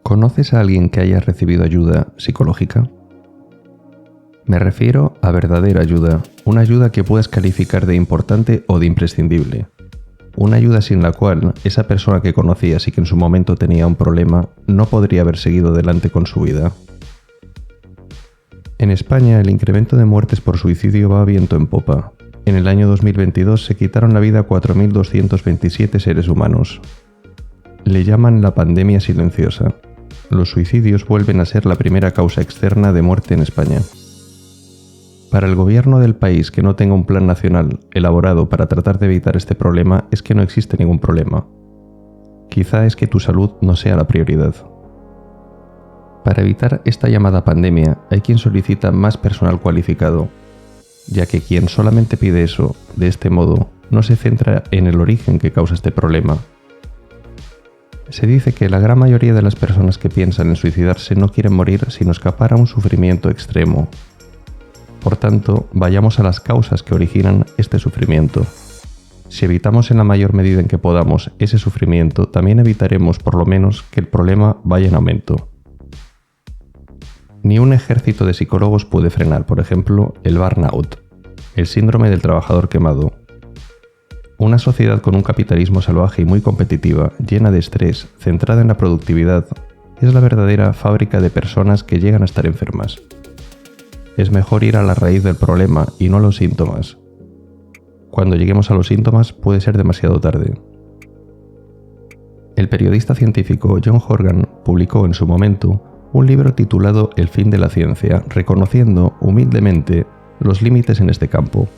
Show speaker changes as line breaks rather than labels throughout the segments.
¿Conoces a alguien que haya recibido ayuda psicológica? Me refiero a verdadera ayuda, una ayuda que puedas calificar de importante o de imprescindible. Una ayuda sin la cual esa persona que conocías y que en su momento tenía un problema no podría haber seguido adelante con su vida. En España, el incremento de muertes por suicidio va a viento en popa. En el año 2022 se quitaron la vida 4.227 seres humanos. Le llaman la pandemia silenciosa. Los suicidios vuelven a ser la primera causa externa de muerte en España. Para el gobierno del país que no tenga un plan nacional elaborado para tratar de evitar este problema es que no existe ningún problema. Quizá es que tu salud no sea la prioridad. Para evitar esta llamada pandemia hay quien solicita más personal cualificado, ya que quien solamente pide eso, de este modo, no se centra en el origen que causa este problema. Se dice que la gran mayoría de las personas que piensan en suicidarse no quieren morir sino escapar a un sufrimiento extremo. Por tanto, vayamos a las causas que originan este sufrimiento. Si evitamos en la mayor medida en que podamos ese sufrimiento, también evitaremos por lo menos que el problema vaya en aumento. Ni un ejército de psicólogos puede frenar, por ejemplo, el burnout, el síndrome del trabajador quemado. Una sociedad con un capitalismo salvaje y muy competitiva, llena de estrés, centrada en la productividad, es la verdadera fábrica de personas que llegan a estar enfermas. Es mejor ir a la raíz del problema y no a los síntomas. Cuando lleguemos a los síntomas puede ser demasiado tarde. El periodista científico John Horgan publicó en su momento un libro titulado El fin de la ciencia, reconociendo humildemente los límites en este campo.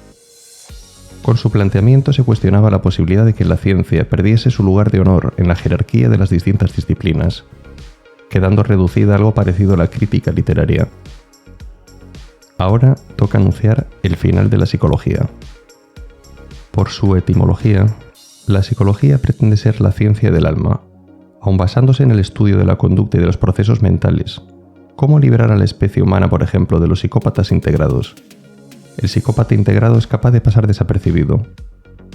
Con su planteamiento se cuestionaba la posibilidad de que la ciencia perdiese su lugar de honor en la jerarquía de las distintas disciplinas, quedando reducida a algo parecido a la crítica literaria. Ahora toca anunciar el final de la psicología. Por su etimología, la psicología pretende ser la ciencia del alma, aun basándose en el estudio de la conducta y de los procesos mentales. ¿Cómo liberar a la especie humana, por ejemplo, de los psicópatas integrados? El psicópata integrado es capaz de pasar desapercibido.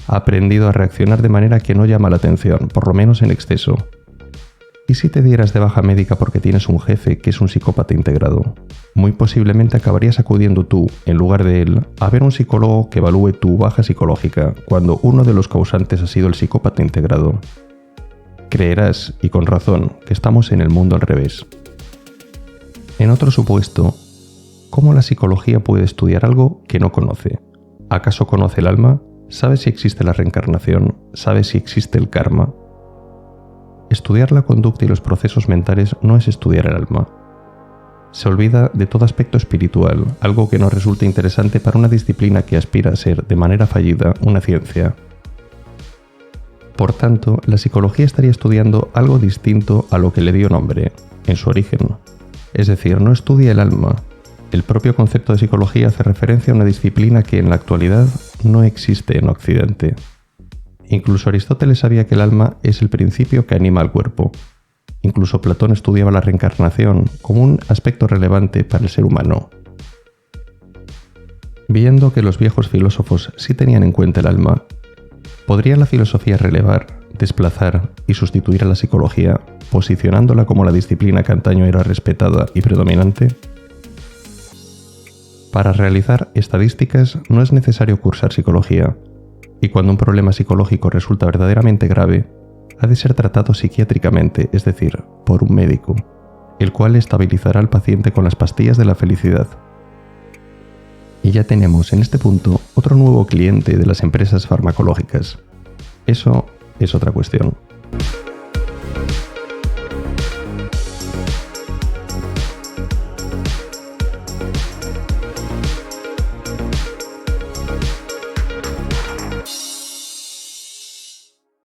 Ha aprendido a reaccionar de manera que no llama la atención, por lo menos en exceso. ¿Y si te dieras de baja médica porque tienes un jefe que es un psicópata integrado? Muy posiblemente acabarías acudiendo tú, en lugar de él, a ver un psicólogo que evalúe tu baja psicológica, cuando uno de los causantes ha sido el psicópata integrado. Creerás, y con razón, que estamos en el mundo al revés. En otro supuesto, ¿cómo la psicología puede estudiar algo que no conoce? ¿Acaso conoce el alma? ¿Sabe si existe la reencarnación? ¿Sabe si existe el karma? Estudiar la conducta y los procesos mentales no es estudiar el alma. Se olvida de todo aspecto espiritual, algo que nos resulta interesante para una disciplina que aspira a ser, de manera fallida, una ciencia. Por tanto, la psicología estaría estudiando algo distinto a lo que le dio nombre, en su origen. Es decir, no estudia el alma. El propio concepto de psicología hace referencia a una disciplina que en la actualidad no existe en Occidente. Incluso Aristóteles sabía que el alma es el principio que anima al cuerpo. Incluso Platón estudiaba la reencarnación como un aspecto relevante para el ser humano. Viendo que los viejos filósofos sí tenían en cuenta el alma, ¿podría la filosofía relevar, desplazar y sustituir a la psicología, posicionándola como la disciplina que antaño era respetada y predominante? Para realizar estadísticas no es necesario cursar psicología, y cuando un problema psicológico resulta verdaderamente grave, ha de ser tratado psiquiátricamente, es decir, por un médico, el cual estabilizará al paciente con las pastillas de la felicidad. Y ya tenemos en este punto otro nuevo cliente de las empresas farmacológicas. Eso es otra cuestión.